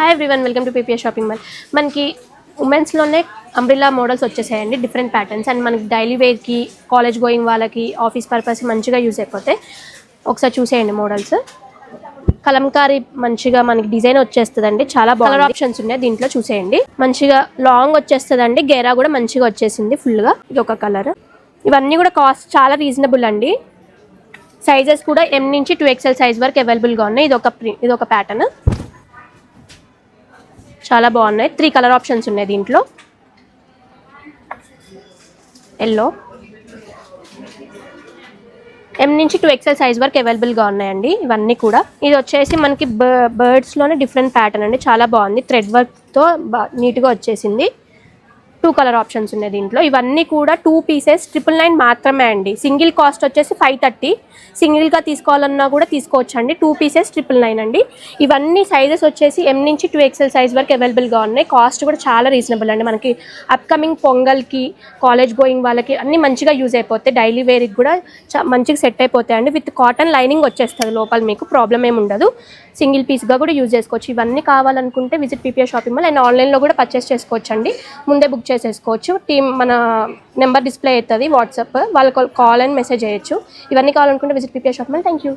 Hi everyone, welcome to PPS shopping mall. మనకి ఉమెన్స్లోనే umbrella models వచ్చేసాయండి, డిఫరెంట్ ప్యాటర్న్స్. అండ్ మనకి డైలీ వేర్కి, కాలేజ్ గోయింగ్ వాళ్ళకి, ఆఫీస్ పర్పస్ మంచిగా యూజ్ అయిపోతాయి. ఒకసారి చూసేయండి మోడల్స్. కలంకారీ మంచిగా మనకి డిజైన్ వచ్చేస్తుందండి, చాలా కలర్ ఆప్షన్స్ ఉన్నాయి దీంట్లో. చూసేయండి, మంచిగా లాంగ్ వచ్చేస్తుందండి, గేరా కూడా మంచిగా వచ్చేసింది ఫుల్గా. ఇది ఒక కలర్. ఇవన్నీ కూడా కాస్ట్ చాలా రీజనబుల్ అండి. సైజెస్ కూడా M నుంచి 2XL సైజ్ వరకు అవైలబుల్గా ఉన్నాయి. ఇది ఒక ప్యాటర్న్, చాలా బాగున్నాయి. 3 కలర్ ఆప్షన్స్ ఉన్నాయి దీంట్లో. ఎల్లో, M నుంచి 2XL సైజ్ వరకు అవైలబుల్గా ఉన్నాయండి ఇవన్నీ కూడా. ఇది వచ్చేసి మనకి బర్డ్స్లోనే డిఫరెంట్ ప్యాటర్న్ అండి, చాలా బాగుంది. థ్రెడ్ వర్క్తో నీట్గా వచ్చేసింది. 2 కలర్ ఆప్షన్స్ ఉన్నాయి దీంట్లో. ఇవన్నీ కూడా 2 పీసెస్ 999 మాత్రమే అండి. సింగిల్ కాస్ట్ వచ్చేసి 530. సింగిల్గా తీసుకోవాలన్నా కూడా తీసుకోవచ్చు అండి. 2 పీసెస్ 999 అండి. ఇవన్నీ సైజెస్ వచ్చేసి M నుంచి 2XL సైజ్ వరకు అవైలబుల్గా ఉన్నాయి. కాస్ట్ కూడా చాలా రీజనబుల్ అండి. మనకి అప్కమింగ్ పొంగల్కి, కాలేజ్ గోయింగ్ వాళ్ళకి అన్నీ మంచిగా యూజ్ అయిపోతాయి. డైలీ వేర్కి కూడా మంచిగా సెట్ అయిపోతాయి అండి. విత్ కాటన్ లైనింగ్ వచ్చేస్తుంది లోపల, మీకు ప్రాబ్లం ఏమి ఉండదు. సింగిల్ పీస్గా కూడా యూజ్ చేసుకోవచ్చు. ఇవన్నీ కావాలనుకుంటే visit PPS shopping mall. And ఆన్లైన్లో కూడా పర్చేస్ చేసుకోవచ్చు అండి. ముందే బుక్ చేసేసుకోవచ్చు. మన నెంబర్ డిస్ప్లే అవుతుంది వాట్సాప్, వాళ్ళకి కాల్ అండ్ మెసేజ్ చేయొచ్చు. ఇవన్నీ కావాలనుకుంటే visit PPS shopping mall. Thank you.